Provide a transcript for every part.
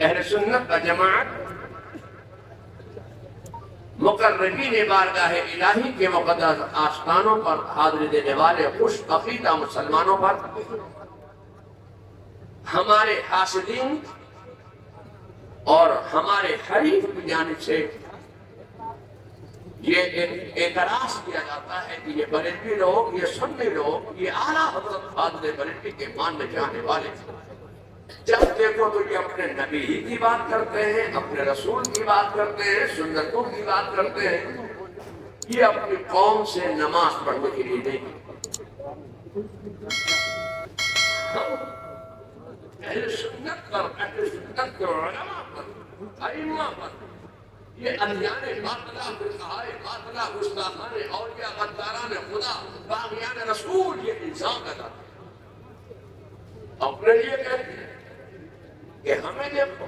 اہل سنت و جماعت مقربین بارگاہ الہی کے مقدس آستانوں پر حاضری دینے والے خوش عقیدہ مسلمانوں پر ہمارے حاسدین اور ہمارے حریف کی جانب سے یہ اعتراض کیا جاتا ہے کہ یہ بریلوی لوگ، یہ سنی لوگ، یہ اعلیٰ حضرت فاضل بریلوی کے ماننے جانے والے جب دیکھو تو یہ اپنے نبی ہی کی بات کرتے ہیں، اپنے رسول کی بات کرتے ہیں، سنتوں کی بات کرتے ہیں، یہ اپنی قوم سے نماز پڑھنے کے لیے نہیں۔ اہل سنت پر، اہل سنت کے علماء پر، ائمہ پر یہ ادیان باطلہ، فرقہائے باطلہ، گستاخان اولیاء، غداران خدا، باغیان رسول یہ الزام لگاتے ہیں۔ اپنے لیے کہتے ہیں کہ ہمیں دیکھو،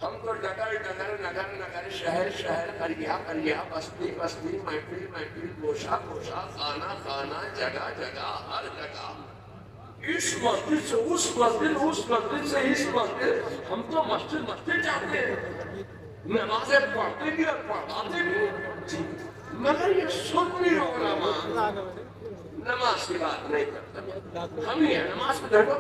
ہم تو نگر نگر نگر نگر، شہر شہر، قریہ قریہ، بستی بستی، محفل محفل، گوشہ گوشہ، خانہ خانہ، جگہ جگہ، ہر جگہ، اس مسجد سے اس مسجد، اس مسجد سے اس مسجد، ہم تو مسجد مسجد جاتے ہیں، نمازیں پڑھتے بھی اور پڑھاتے بھی، مگر یہ سنی علماء نماز کی بات نہیں کرتے، ہم یہ نماز کو دیکھو۔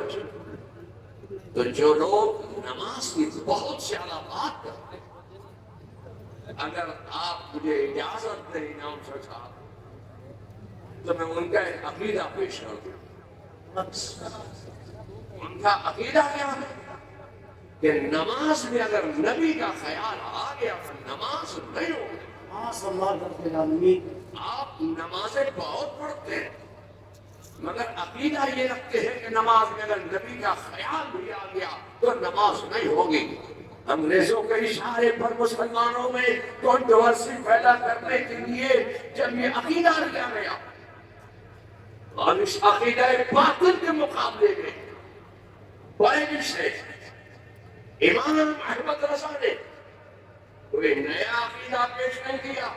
تو جو لوگ نماز کی بہت زیادہ بات کرتے ہیں، اگر آپ مجھے اجازت دیں امام صاحب، تو میں ان کا ایک عقیدہ پیش کر دوں۔ ان کا عقیدہ کیا ہے کہ نماز میں اگر نبی کا خیال آ گیا تو نماز نہیں ہوگی۔ آپ نمازیں بہت پڑھتے ہیں مگر عقیدہ یہ رکھتے ہیں کہ نماز میں اگر نبی کا خیال بھی آ گیا تو نماز نہیں ہوگی۔ انگریزوں کے اشارے پر مسلمانوں میں کنٹروورسی پیدا کرنے کے لیے جب یہ عقیدہ لیا گیا اور اس عقیدہ باطل کے مقابلے میں بریلوی سے امام احمد رضا نے کوئی نیا عقیدہ پیش نہیں کیا،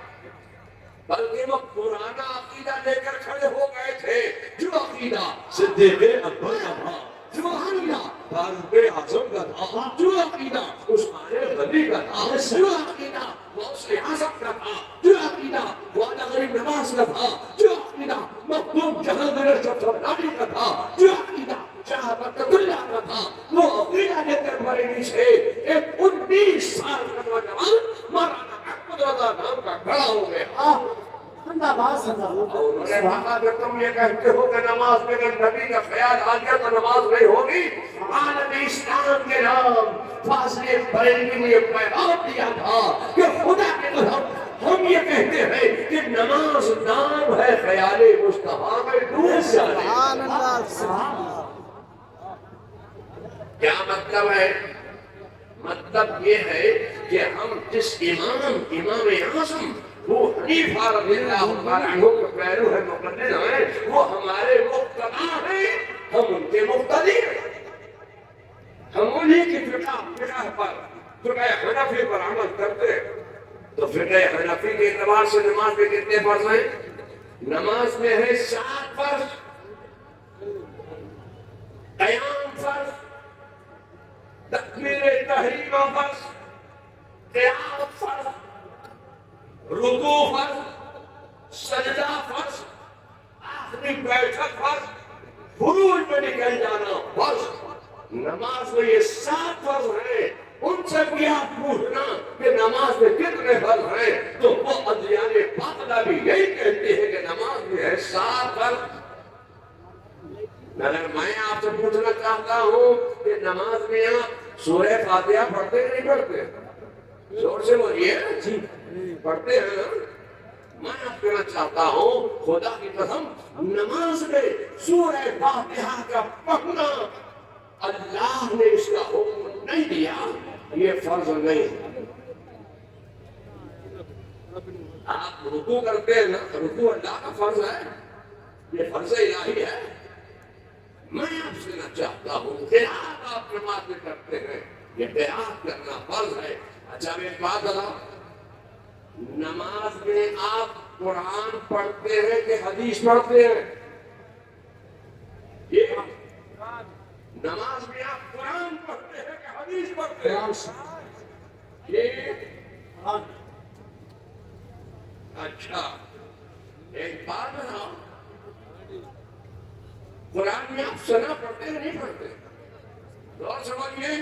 بلکہ وہ پرانا عقیدہ لے کر کھڑے ہو گئے تھے، جو عقیدہ صدیق اکبر کا تھا، جو عقیدہ فاروق اعظم کا تھا، جو عقیدہ عثمان غنی کا تھا، جو عقیدہ غوث اعظم کا تھا، جو عقیدہ خواجہ غریب نواز کا تھا، جو عقیدہ مخدوم جہانگیر اشرف کا تھا، جو عقیدہ شاہ برکت اللہ کا تھا، وہ عقیدہ لے کر بریلوی سے ایک 19 سال کا نوجوان مولانا احمد رضا نام کا کھڑا ہو گیا۔ انہوں نے کہا کہ تم یہ کہتے ہو کہ نماز میں اگر نبی کا خیال آ گیا تو نماز نہیں ہوگی۔ عالم اسلام کے نام فاضل بریلوی نے یہ پیغام دیا تھا کہ خدا کے قسم ہم یہ کہتے ہیں کہ نماز نام ہے، خیال مصطفیٰ میں ڈوب جائے۔ کیا مطلب ہے؟ مطلب یہ ہے کہ ہم جس امام اعظم وہ حنیفہ رضی اللہ عنہ کے پیرو ہے، مقلد ہیں، وہ ہمارے مقتدی ہیں، ہم ان کے مقتدی ہیں، ہم انہی کی فقہ پر، فقہ حنفی پر عمل کرتے ہیں۔ تو فقہ حنفی کے اعتبار سے نماز میں کتنے فرض ہیں؟ نماز میں ہے 7 فرض، قیام فرض، تکبیر تحریم فرض، قیام فرض، رکوع فرض، سجدہ فرض، آخری بیٹھک فرض، خروج میں نکل جانا فرض۔ نماز میں یہ 7 فرض ہیں۔ ان سے بھی آپ پوچھنا کہ نماز میں کتنے فرض ہیں تو وہ ادیان باطلہ بھی یہی کہتے ہیں کہ نماز میں ہے 7 فرض۔ اگر میں آپ سے پوچھنا چاہتا ہوں کہ نماز میں آپ سورہ فاتحہ پڑھتے ہیں نہیں پڑھتے؟ زور سے بولیے، پڑھتے ہیں نا؟ میں آپ کہنا چاہتا ہوں خدا کی قسم نماز میں سورہ فاتحہ کا پڑھنا اللہ نے اس کا حکم نہیں دیا، یہ فرض نہیں ہے۔ آپ رکوع کرتے ہیں نا، رکوع اللہ کا فرض ہے، یہ فرض الہی ہے۔ میں آپ سے کہنا چاہتا ہوں قرات آپ نماز میں کرتے ہیں، یہ قرات کرنا فرض ہے۔ اچھا ایک بات بتاؤ، نماز میں آپ قرآن پڑھتے ہیں کہ حدیث پڑھتے ہیں؟ یہ نماز میں آپ قرآن پڑھتے ہیں کہ حدیث پڑھتے ہیں؟ پڑھتے ہو؟ یہ اچھا ایک بات بتاؤ، قرآن میں آپ ثنا پڑھتے ہیں نہیں پڑھتے؟ غور سمجھیے،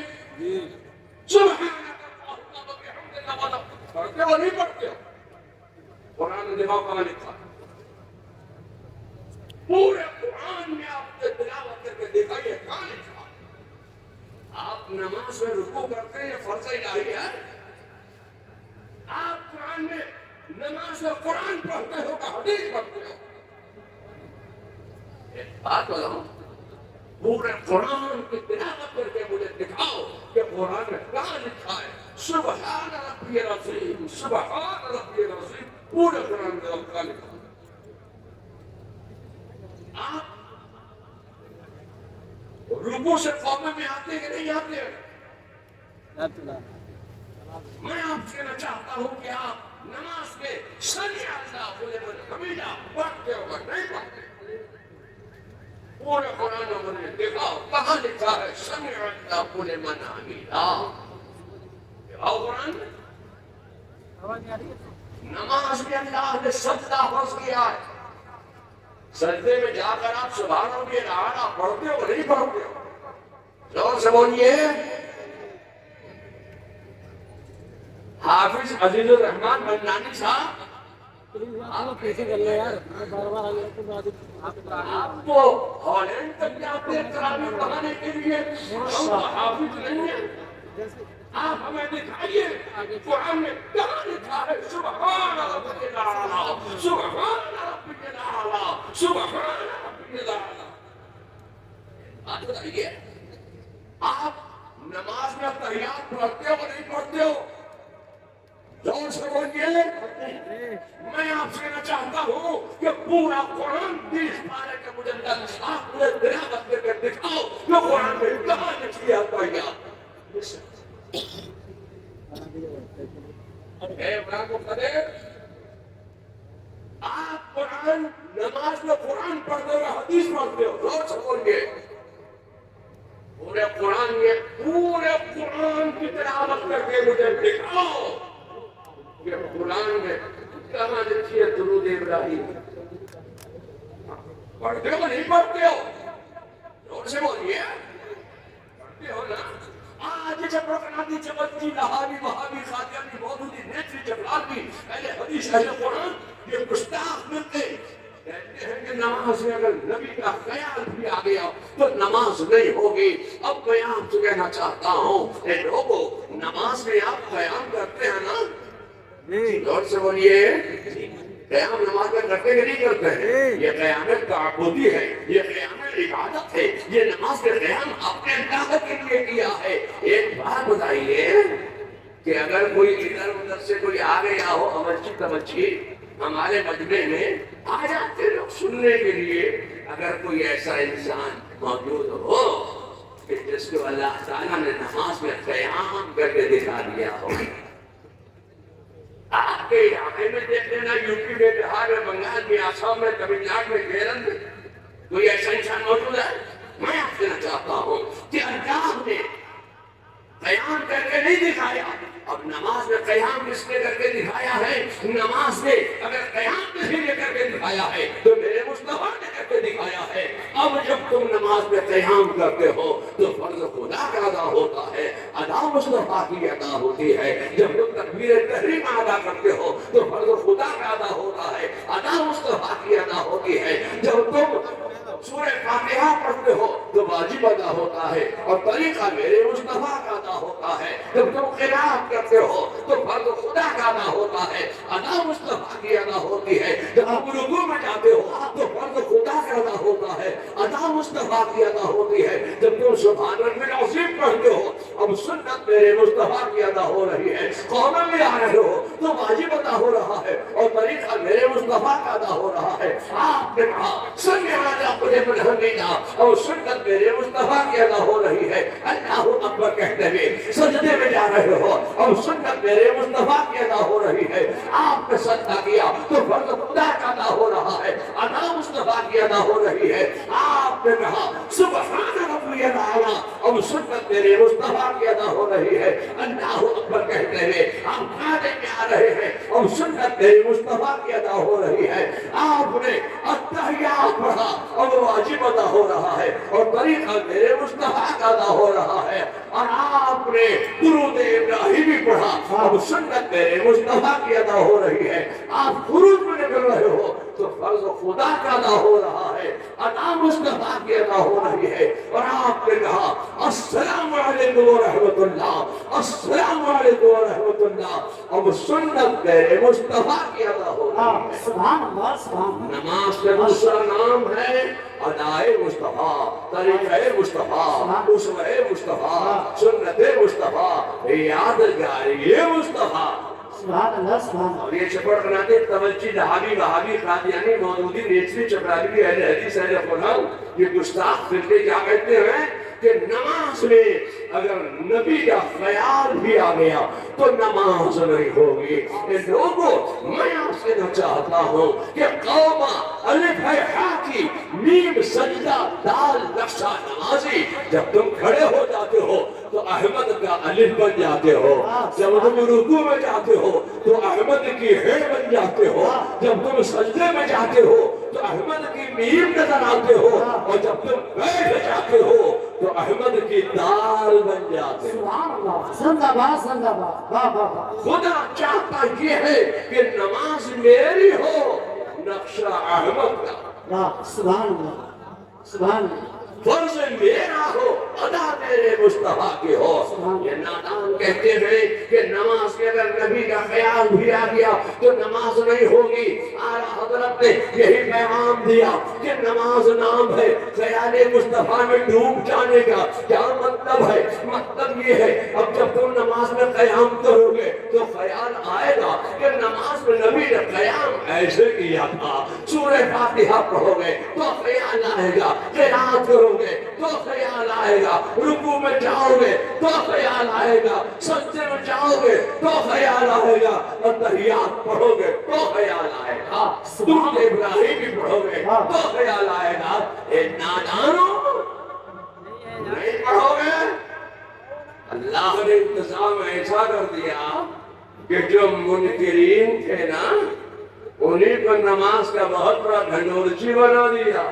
سبحانک اللہم وبحمدک پڑھتے ہو نہیں پڑھتے ہو؟ قرآن نے دماغ کہاں لکھا؟ پورے قرآن میں آپ نے تلاوت کر کے دکھائیے کہاں لکھا؟ آپ نماز میں رکوع کرتے ہیں یہ فرض الہی ہے؟ آپ قرآن میں نماز میں قرآن پڑھتے ہو کہ حدیث پڑھتے ہو؟ ایک بات بتاؤں، پورے قرآن کی تلاوت کر کے مجھے دکھاؤ کہ قرآن میں کہاں لکھا ہے سبحان ربی العظیم، سبحان ربی العظیم، پورے قرآن میں کہاں لکھا ہے؟ آپ رکوع سے قومے میں آتے کہ نہیں آتے؟ میں آپ سے کہنا چاہتا ہوں کہ آپ نماز میں سمیع اللہ لمن حمیدہ پڑھتے ہو کہ نہیں پڑھتے؟ پورے قرآن میں مجھے دکھاؤ کہاں لکھا ہے سمیع اللہ لمن حمیدہ؟ دکھاؤ قرآن میں۔ نماز میں اللہ نے سجدہ فرض کیا ہے، سجدے میں جا کر آپ سبحان ربی الاعلیٰ پڑھتے ہو کہ نہیں پڑھتے ہو؟ زور سے بولیے۔ حافظ عزیز الرحمان منانی صاحب، آپ تو ہالینڈ تک جاتے ہیں تراویح پڑھانے کے لیے، ہم تو حافظ نہیں ہیں۔ آپ ہمیں دکھائیے قرآن میں کہاں لکھا ہے سبحان ربی الاعلیٰ، سبحان ربی الاعلیٰ، سبحان ربی الاعلیٰ؟ بات بتائیے، آپ نماز میں تحیات پڑھتے ہو نہیں پڑھتے ہو؟ زور سے بولیے۔ میں آپ سے کہنا چاہتا ہوں کہ پورا قرآن 20 پارے کے مجلد آپ مجھے تلاوت کر کے دکھاؤ کہ قرآن میں کہاں لکھی ہے تحیات؟ اے عمران مقتدر، آپ قرآن نماز میں قرآن پڑھتے ہو حدیث پڑھتے ہو؟ زور سے بولیے۔ پورے قرآن میں پورے قرآن کی تلاوت کر کے مجھے دکھاؤ کہ قرآن میں کہاں لکھی ہے درود ابراہیم؟ پڑھتے ہو نہیں پڑھتے ہو؟ زور سے بولیے۔ پڑھتے ہو نا؟ آج جب رکناتی چبتی لہابی وہابی خادیانی مودودی نیتری جبلاتی اہل حدیث اہل قرآن یہ گستاخ ملتے کہتے ہیں کہ نماز میں اگر نبی کا خیال بھی آ گیا تو نماز نہیں ہوگی۔ اب میں آپ سے کہنا چاہتا ہوں اے لوگو، نماز میں آپ قیام کرتے ہیں نا؟ زور سے بولیے۔ قیام نماز میں کرتے کہ نہیں کرتے ہیں؟ یہ قیام تعبدی ہے، یہ قیام عبادت ہے، یہ نماز کے قیام اپنے اللہ کے لیے کیا ہے۔ ایک بات بتائیے کہ اگر کوئی ادھر ادھر سے کوئی آ گیا ہو امرچی تمچی ہمارے مجمع میں آ جاتے لوگ سننے کے لیے، اگر کوئی ایسا انسان موجود ہو کہ جس کو اللہ تعالیٰ نے نماز میں قیام کر کے دکھا دیا ہو، آپ کے علاقے میں دیکھ لینا، یوپی میں، بہار میں، بنگال میں، آسام میں، تمل ناڈو میں، کیرل میں کوئی ایسا انسان موجود ہے؟ میں آپ کہنا چاہتا ہوں کہ اللہ نے قیام کر کے نہیں دکھایا۔ اب نماز میں قیام کس نے کر کے دکھایا ہے؟ نماز میں اگر قیام کسی نے کر کے دکھایا ہے تو میرے مصطفیٰ نے کر کے دکھایا ہے۔ اب جب تم نماز میں قیام کرتے ہو تو فرض خدا کا ادا ہوتا ہے، ادا مصطفیٰ کی ادا ہوتی ہے۔ جب تم تکبیر تحریم ادا کرتے ہو تو فرض خدا کا ادا ہوتا ہے، ادا مصطفیٰ کی ادا ہوتی ہے۔ جب تم سورہ فاتحہ پڑھتے ہو تو واجب ادا ہوتا ہے اور طریقہ میرے مصطفیٰ کا ادا ہوتا ہے۔ جب تم قرات کرتے ہو تو فرض خدا کا ادا ہوتا ہے، ادا مصطفیٰ کی ادا ہوتی ہے۔ جب تم رکوع میں جاتے ہو تو فرض خدا کا ادا ہوتا ہے، ادا مصطفیٰ کی ادا ہوتی ہے۔ جب تم سبحان ربی العظیم پڑھتے ہو اب سنت میرے مصطفیٰ کی ادا ہو رہی ہے، قومے میں آ رہے ہو تو واجب ادا ہو رہا ہے اور طریقہ میرے مصطفیٰ کا ادا ہو رہا ہے۔ آپ نے کہا سمیع اللہ لمن حمیدہ اور سنت میرے مصطفیٰ کی ادا ہو رہی ہے، اللہ اکبر کہتے ہوئے سجدے میں جا رہے ہو اور سنت میرے مصطفیٰ کی ادا ہو رہی ہے۔ آپ نے سجدہ کیا تو فرض خدا کا ادا ہو رہا ہے، ادا مصطفیٰ کی ادا ہو رہی ہے۔ آپ نے کہا سبحان ربی کی علاوہ اب سنت میرے مصطفیٰ کی ادا ہو رہی ہے. اللہ اکبر کہتے ہوئے آپ کھانے میں آ رہے ہیں اب سنت میرے مصطفیٰ کی ادا ہو رہی ہے. آپ نے التحیات پڑھا اب واجب ادا ہو رہا ہے اور طریقہ میرے مصطفیٰ کا ادا ہو رہا ہے. اور آپ نے درود ابراہیمی پڑھا اب سنت میرے مصطفیٰ کی ادا ہو رہی ہے. آپ خروج میں نکل رہے ہو تو فرض خدا کا ادا ہو رہا ہے, ادا مصطفیٰ کی ادا ہو رہی ہے. اور آپ نے کہا السلام علیکم ورحمۃ اللہ, السلام علیکم ورحمۃ اللہ, اب سنت میرے مصطفیٰ کی ادا ہو رہی ہے. سبحان اللہ سبحان اللہ. نماز کا دوسرا نام ہے ادائے مصطفیٰ, طریقہ مصطفیٰ, اسوہ مصطفیٰ, سنت مصطفیٰ, یادگاری مصطفیٰ. سبحان اللہ سبحان اللہ. اور یہ چپڑ بناتے توجہ دہابی وہابی قادیانی مودودی نیچری چپڑاوی اہل حدیث اہل قرآن یہ گستاخ فرقے کیا کہتے ہیں کہ نماز میں اگر نبی کا خیال بھی آ گیا تو نماز نہیں ہوگی. لوگوں میں آپ سے نہ چاہتا ہوں کہ قوما الف ہے ہا کی میم سجدہ دال نقشہ نمازی جب تم کھڑے ہو جاتے ہو تو احمد کا الف بن جاتے ہو, جب تم رکوع میں جاتے ہو تو احمد کی ہے بن جاتے ہو, جب تم سجدے میں جاتے ہو تو احمد کی میم نظر آتے ہو, اور جب تم بیٹھ جاتے ہو تو احمد کی دال بن جاتے ہو. سبحان اللہ. زندہ باد زندہ باد. واہ واہ واہ. خدا چاہتا یہ ہے کہ نماز میری ہو, نقشہ احمد کا. واہ سبحان اللہ سبحان اللہ. فرض میرا ہو, ادا میرے مصطفیٰ کی ہو. یہ نادان کہتے ہیں کہ نماز کے اگر نبی کا خیال بھی آ گیا تو نماز نہیں ہوگی. اعلیٰ حضرت نے یہی پیغام دیا کہ نماز نام ہے, خیال مصطفیٰ میں ڈوب جانے کا. کیا مطلب ہے؟ مطلب یہ ہے اب جب تم نماز میں قیام کرو گے تو خیال آئے گا کہ نماز میں نبی نے قیام ایسے کیا تھا. سورہ فاتحہ پڑھو گے تو خیال آئے گا, قرات کرو گے تو خیال آئے گا, رکوع میں جاؤ گے تو خیال آئے گا, سجدے میں جاؤ گے تو خیال آئے گا, اور تحیات پڑھو گے تو خیال آئے گا, درود ابراہیمی پڑھو گے تو خیال آئے گا. اے نادانو نہیں پڑھو گے. اللہ نے انتظام ایسا کر دیا کہ جو منکرین تھے نا انہیں کو نماز کا بہت بڑا گھنڈورچی بنا دیا.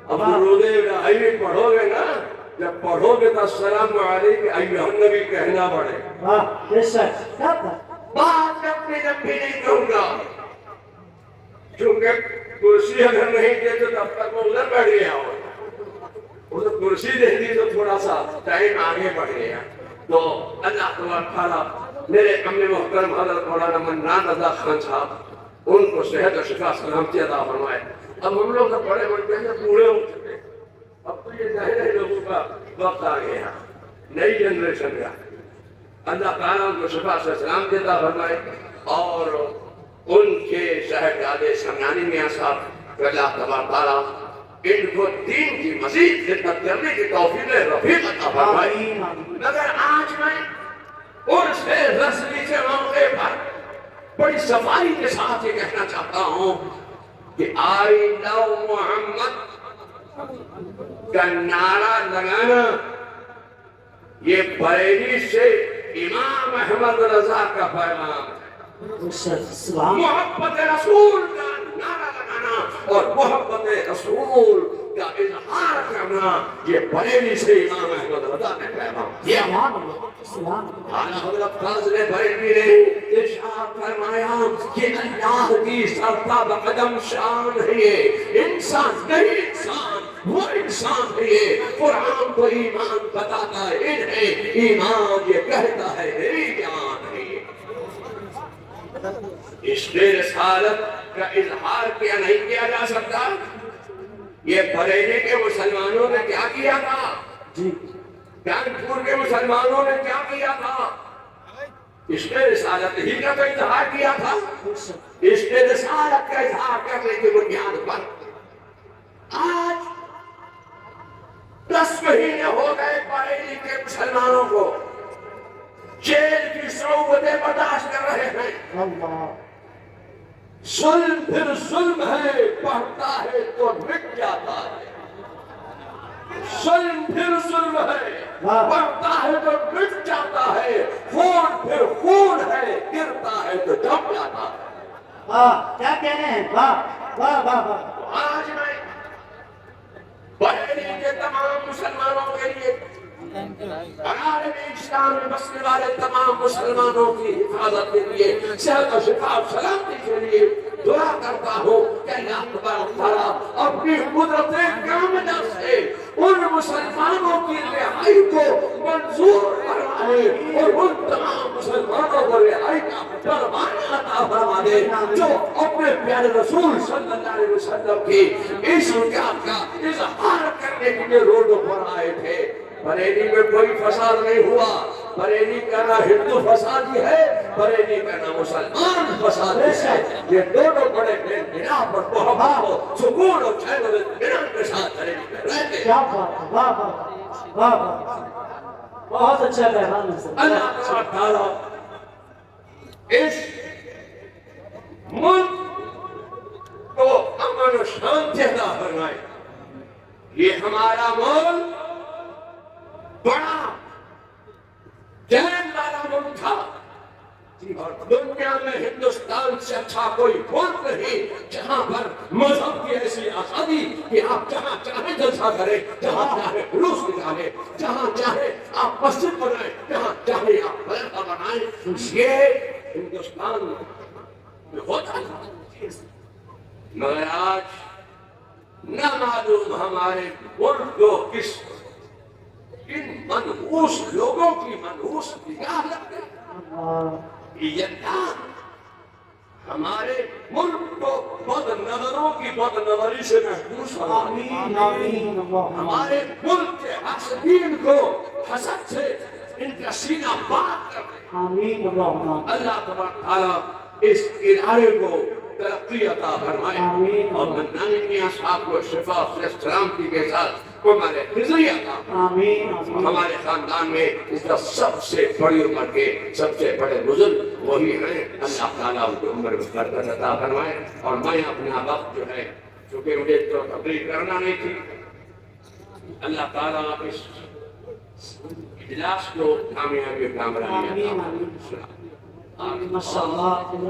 اب درود ابراہیمی پڑھو گے نا, جب پڑھو گے تو السلام علیکم ایھا النبی کہنا پڑے. واہ بے شک. کیا تھا بات اپنی لمبی نہیں کروں گا کیونکہ کرسی اگر نہیں دیتے تب تک وہ ادھر بیٹھ گیا ہو. وہ تو کرسی دے دی تو تھوڑا سا ٹائم آگے بڑھ گیا. تو اللہ تبارک تعالیٰ میرے امی محترم حضرت مولانا منان رضا خان صاحب ان کو صحت و شفا سلامتی عطا فرمائے. اب ہم لوگ تو بڑے بڑے ہیں پورے ہو چکے, اب تو یہ نئے نئے لوگوں کا وقت آ گیا, نئی جنریشن کا. اللہ تعالیٰ ان کو شفا سے سلامتی عطا فرمائے اور ان کے صاحبزادے سمنانی میاں صاحب اللہ تبارک تعالیٰ ان کو دین کی مزید خدمت کرنے کی توفیق رفیق عطا فرمائے. مگر آج میں عرس رسمی کے موقع پر بڑی صفائی کے ساتھ یہ کہنا چاہتا ہوں کہ آئی لو محمد کا نعرہ لگانا یہ بریلی سے امام احمد رضا کا پیغام ہے. محبت رسول کا نعرہ لگانا اور محبت رسول کا اظہار کرنا یہ بریلی سے امام احمد رضا نے پیغام دیا. اعلیٰ حضرت فاضل بریلوی نے ارشاد فرمایا کہ اللہ کی سرتاب قدم شان ہے یہ, انسان نہیں انسان وہ انسان ہے یہ. قرآن کو ایمان بتاتا ہے انہیں, ایمان یہ کہتا ہے میری جان ہے. اس رسالت کا اظہار کیا نہیں کیا جا سکتا. یہ بریلی کے مسلمانوں نے کیا کیا تھا, کانپور کے مسلمانوں نے کیا کیا تھا, اس نے رسالت ہی کا تو اظہار کیا تھا. اس نے رسالت کا اظہار کرنے کی بنیاد پر آج 10 مہینے ہو گئے بریلی کے مسلمانوں کو جیل کی صعوبتیں برداشت کر رہے ہیں. ظلم پھر ظلم ہے, بڑھتا ہے تو مٹ جاتا ہے. ظلم پھر ظلم ہے، بڑھتا ہے تو مٹ جاتا ہے، خون پھر خون ہے، گرتا ہے تو جم جاتا ہے۔ کیا کہنے ہیں؟ آج میں بریلی کے تمام مسلمانوں کے لیے اور عالم اسلام میں بسنے والے تمام مسلمانوں کی حفاظت کے لیے، صحت و شفا و سلامتی کے لیے دعا کرتا ہوں کہ اللہ تبارک تعالیٰ اپنی قدرت کاملہ سے ان مسلمانوں کی رہائی کو منظور فرمائے اور ان تمام مسلمانوں کو رہائی کا فرمان عطا فرما دے جو اپنے پیارے رسول صلی اللہ علیہ وسلم کی اس حکایت کا اظہار کرنے کے لیے روڈوں پر آئے تھے۔ بریلی میں کوئی فساد نہیں ہوا، بریلی کا نہ ہندو فسادی ہے، بریلی کا نہ مسلمان فسادی ہے، یہ دونوں بڑے بنا پر محبت و سکون و چین و اطمینان کے ساتھ بریلی میں رہتے ہیں۔ کیا بات ہے، واہ بہت اچھا پیغام ہے سر۔ اللہ تعالیٰ اس ملک کو امن و شانتی عطا فرمائے۔ یہ ہمارا ملک بڑا جہن والا ملک تھا اور دنیا میں ہندوستان سے اچھا کوئی ملک نہیں جہاں پر مذہب کی ایسی آزادی کہ آپ جہاں چاہیں جلسہ کریں، جہاں چاہیں جلوس نکالیں، جہاں چاہیں آپ مسجد بنائیں، جہاں چاہیں آپ مدرسہ بنائیں۔ یہ ہندوستان میں ہوتا تھا، مگر آج نہ معلوم ہمارے ملک کو کس ان منحوس لوگوں کی منحوس نگاہ لگ گئی۔ یہ ہمارے ملک کو بد نظروں کی بد نظری سے محفوظ فرما، ہمارے ملک کے حاسدین کو حسد سے ان کا سینہ پاک کر دے۔ اللہ تبارک تعالیٰ اس ادارے کو ترقی عطا فرمائے اور منانی میاں صاحب کو شفا و سلامتی کے ساتھ ہمارے خزری عطا فرمائے۔ ہمارے خاندان میں اس کا سب سے بڑی عمر کے سب سے بڑے بزرگ وہی ہیں، اللہ تعالیٰ ان کو عمر میں برکت عطا فرمائے۔ اور میں اپنا وقت جو ہے چونکہ مجھے تو تقریر کرنا نہیں تھی، اللہ تعالیٰ اس اجلاس کو کامیابی و کامرانی عطا فرمائے۔ ماشاء اللہ۔